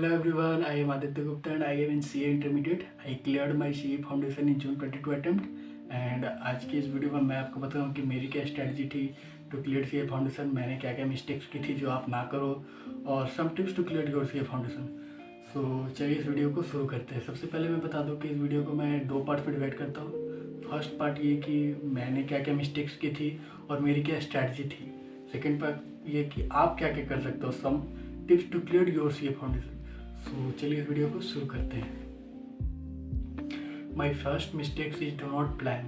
Hello everyone, I am Aditya Gupta and I am in CA Intermediate. I cleared my CA Foundation in June 22 attempt and आज की इस video में मैं आपको बताऊँ कि मेरी क्या स्ट्रेटजी थी टू क्लियर CA फाउंडेशन, मैंने क्या क्या मिस्टेक्स की थी जो आप ना करो और some tips to clear your CA foundation. So चलिए इस वीडियो को शुरू करते हैं। सबसे पहले मैं बता दूँ कि इस वीडियो को मैं दो पार्ट में डिवाइड करता हूँ। फर्स्ट पार्ट ये कि मैंने क्या क्या मिस्टेक्स की थी और मेरी क्या स्ट्रैटेजी थी। सेकेंड पार्ट ये कि आप क्या क्या कर सकते हो, some tips to clear your CA foundation. So चलिए इस वीडियो को शुरू करते हैं। My first mistakes is do not plan.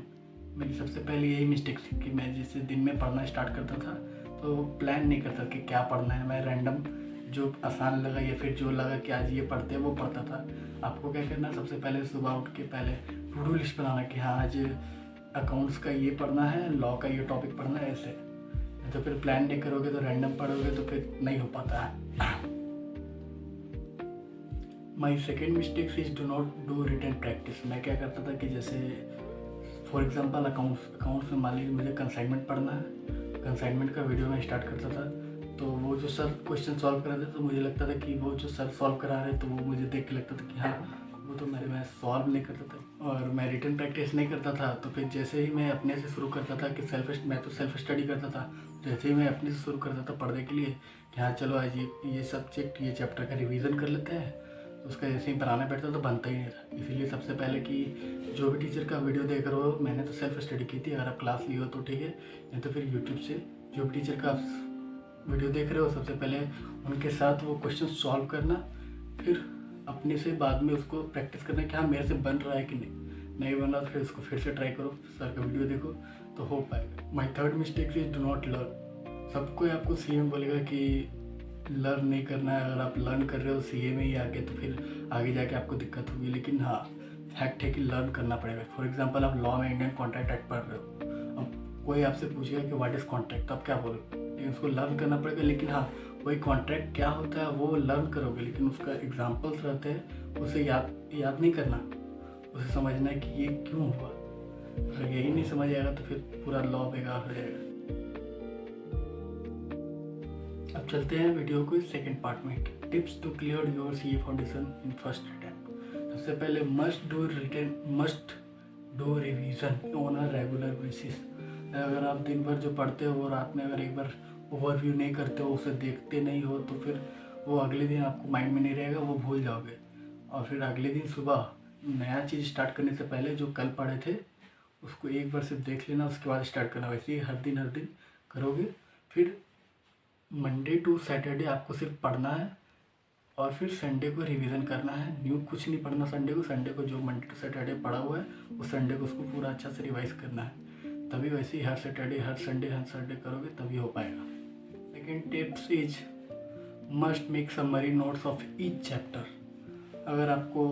मेरी सबसे पहले यही मिस्टेक थी कि मैं जैसे दिन में पढ़ना स्टार्ट करता था तो प्लान नहीं करता कि क्या पढ़ना है। मैं रैंडम जो आसान लगा या फिर जो लगा कि आज ये पढ़ते हैं वो पढ़ता था। आपको क्या करना है, सबसे पहले सुबह उठ के पहले टू डू लिस्ट बनाना कि हाँ आज अकाउंट्स का ये पढ़ना है, लॉ का ये टॉपिक पढ़ना है, ऐसे। तो फिर प्लान नहीं करोगे तो रैंडम पढ़ोगे तो फिर नहीं हो पाता है। My second mistakes is do not do written practice. मैं क्या करता था कि जैसे फॉर एग्जांपल अकाउंट्स में मान लीजिए मुझे कंसाइनमेंट पढ़ना है, कंसाइनमेंट का वीडियो मैं स्टार्ट करता था तो वो जो सर क्वेश्चन सॉल्व करा रहे थे तो मुझे लगता था कि वो जो सर सॉल्व करा रहे तो वो मुझे देख के लगता था कि हाँ वो तो मैं सॉल्व नहीं करता था और मैं रिटन प्रैक्टिस नहीं करता था। तो फिर जैसे ही मैं अपने से शुरू करता था कि मैं तो सेल्फ स्टडी करता था, जैसे ही मैं अपने से शुरू करता था पढ़ने के लिए कि हाँ चलो आज ये सब्जेक्ट ये चैप्टर का रिवीजन कर लेते हैं, उसका जैसे ही बनाना बैठता तो बनता ही नहीं था। इसीलिए सबसे पहले कि जो भी टीचर का वीडियो देख रहे हो, मैंने तो सेल्फ स्टडी की थी, अगर आप क्लास ली हो तो ठीक है, नहीं तो फिर यूट्यूब से जो भी टीचर का वीडियो देख रहे हो सबसे पहले उनके साथ वो क्वेश्चन सॉल्व करना, फिर अपने से बाद में उसको प्रैक्टिस करना कि हाँ मेरे से बन रहा है कि नहीं बन रहा तो फिर उसको फिर से ट्राई करो, सर का वीडियो देखो तो हो पाएगा। My third mistake is do not learn. सबको आपको सी में बोलेगा कि लर्न नहीं करना है। अगर आप लर्न कर रहे हो CA में ही आगे तो फिर आगे जाके आपको दिक्कत होगी, लेकिन हाँ फैक्ट है कि लर्न करना पड़ेगा। फॉर एग्जांपल आप लॉ में इंडियन कॉन्ट्रैक्ट एक्ट पढ़ रहे हो, अब कोई आपसे पूछेगा कि व्हाट इज़ कॉन्ट्रैक्ट तो आप क्या बोलोगे, लेकिन उसको लर्न करना पड़ेगा। लेकिन हाँ वही कॉन्ट्रैक्ट क्या होता है वो लर्न करोगे, लेकिन उसका एग्जाम्पल्स रहते हैं उसे याद नहीं करना, उसे समझना है कि ये क्यों हुआ। अगर यही नहीं समझ आएगा तो फिर पूरा लॉ बेकार हो जाएगा। अब चलते हैं वीडियो को सेकंड पार्ट में, tips to clear your CA foundation in first attempt. सबसे पहले must do revision on a regular basis. अगर आप दिन भर जो पढ़ते हो वो रात में अगर एक बार ओवरव्यू नहीं करते हो, उसे देखते नहीं हो तो फिर वो अगले दिन आपको माइंड में नहीं रहेगा, वो भूल जाओगे। और फिर अगले दिन सुबह नया चीज़ स्टार्ट करने से पहले जो कल पढ़े थे उसको एक बार सिर्फ देख लेना, उसके बाद स्टार्ट करना। वैसे ही हर दिन करोगे। फिर मंडे टू सैटरडे आपको सिर्फ पढ़ना है और फिर संडे को रिवीजन करना है। न्यू कुछ नहीं पढ़ना संडे को जो मंडे टू सैटरडे पढ़ा हुआ है वो संडे को उसको पूरा अच्छा से रिवाइज करना है। तभी वैसे ही हर संडे करोगे तभी हो पाएगा। Second tips is must make summary notes of each chapter. अगर आपको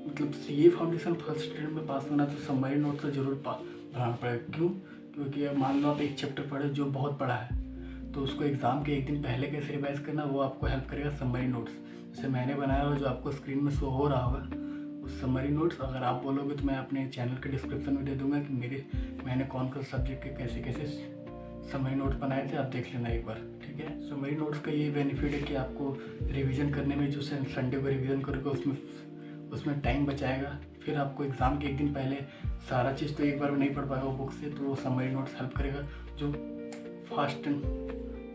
मतलब CA फाउंडेशन फर्स्ट अटेम्प्ट में पास होना तो समरी नोट तो जरूर बनाना पड़ेगा। क्यों? क्योंकि अब मान लो आप एक चैप्टर पढ़े जो बहुत बड़ा है तो उसको एग्ज़ाम के एक दिन पहले कैसे रिवाइज करना वो आपको हेल्प करेगा समरी नोट्स। जैसे मैंने बनाया हुआ जो आपको स्क्रीन में शो हो रहा होगा उस समरी नोट्स अगर आप बोलोगे तो मैं अपने चैनल के डिस्क्रिप्शन में दे दूंगा कि मैंने कौन सब्जेक्ट के कैसे समरी नोट्स बनाए थे, आप देख लेना एक बार, ठीक है। समरी नोट्स का ये बेनिफिट है कि आपको रिवीजन करने में जो संडे को रिवीजन करोगे उसमें टाइम बचाएगा। फिर आपको एग्ज़ाम के एक दिन पहले सारा चीज़ तो एक बार में नहीं पढ़ पाएगा बुक से, तो वो समरी नोट्स हेल्प करेगा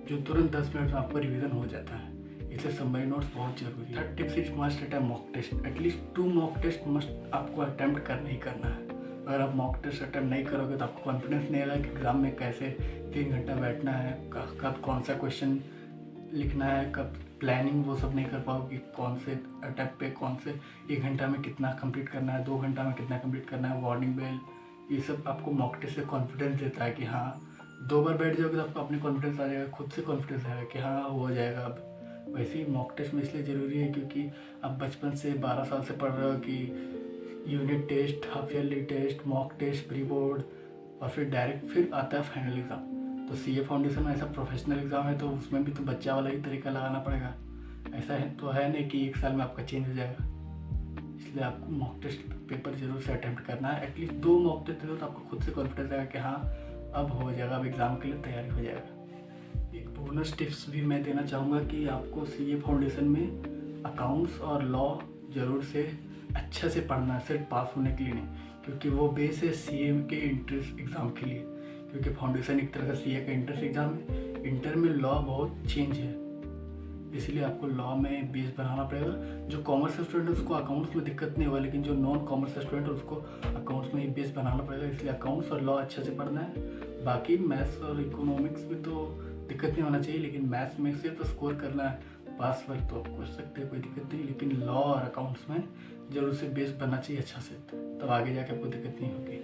जो तुरंत 10 मिनट में आपको रिवीजन हो जाता है। इसलिए समरी नोट्स बहुत जरूरी है। Third tips is must attempt mock test. At least 2 mock test must आपको अटेम्प्ट करना ही करना है। अगर आप मॉक टेस्ट अटेम्प्ट नहीं करोगे तो आपको कॉन्फिडेंस नहीं आएगा कि एग्ज़ाम में कैसे 3 घंटा बैठना है, कब कौन सा क्वेश्चन लिखना है, कब प्लानिंग वो सब नहीं कर पाओगे, कौन से अटैम्प्ट पे कौन से 1 घंटा में कितना कंप्लीट करना है, 2 घंटा में कितना कंप्लीट करना है, वार्निंग बेल, ये सब आपको मॉक टेस्ट से कॉन्फिडेंस देता है कि हाँ 2 बार बैठ जाओगे तो आपको अपनी कॉन्फिडेंस आ जाएगा, खुद से कॉन्फिडेंस आएगा कि हाँ हो जाएगा। अब वैसे ही मॉक टेस्ट में इसलिए ज़रूरी है क्योंकि आप बचपन से 12 साल से पढ़ रहे हो कि unit test, half yearly test, mock test, pre board और फिर डायरेक्ट फिर आता है फाइनल एग्ज़ाम। तो CA फाउंडेशन में ऐसा प्रोफेशनल एग्ज़ाम है तो उसमें भी तो बच्चा वाला ही तरीका लगाना पड़ेगा। ऐसा है तो है नहीं कि 1 साल में आपका चेंज हो जाएगा। इसलिए आपको मॉक टेस्ट पेपर जरूर से अटैम्प्ट करना है। एटलीस्ट 2 मॉक टेस्ट दो तो आपको खुद से कॉन्फिडेंस आएगा कि हाँ अब हो जाएगा, अब एग्ज़ाम के लिए तैयारी हो जाएगा। एक बोनस टिप्स भी मैं देना चाहूँगा कि आपको CA फाउंडेशन में अकाउंट्स और लॉ जरूर से अच्छा से पढ़ना है, सिर्फ पास होने के लिए नहीं, क्योंकि वो बेस है सीए के इंट्रेंस एग्ज़ाम के लिए। क्योंकि फाउंडेशन एक तरह का सीए का इंट्रेंस एग्ज़ाम है, इंटर में लॉ बहुत चेंज है, इसलिए आपको लॉ में बेस बनाना पड़ेगा। जो कॉमर्स स्टूडेंट है उसको अकाउंट्स में दिक्कत नहीं होगा, लेकिन जो नॉन कॉमर्स स्टूडेंट है उसको अकाउंट्स में ही बेस बनाना पड़ेगा, इसलिए अकाउंट्स और लॉ अच्छे से पढ़ना है। बाकी मैथ्स और इकोनॉमिक्स में तो दिक्कत नहीं होना चाहिए, लेकिन मैथ्स में सिर्फ स्कोर करना है, पास वर्क तो आप कर सकते हैं, कोई दिक्कत नहीं, लेकिन लॉ और अकाउंट्स में जरूर से बेस बनना चाहिए अच्छा से, तब आगे जाके आपको दिक्कत नहीं होगी।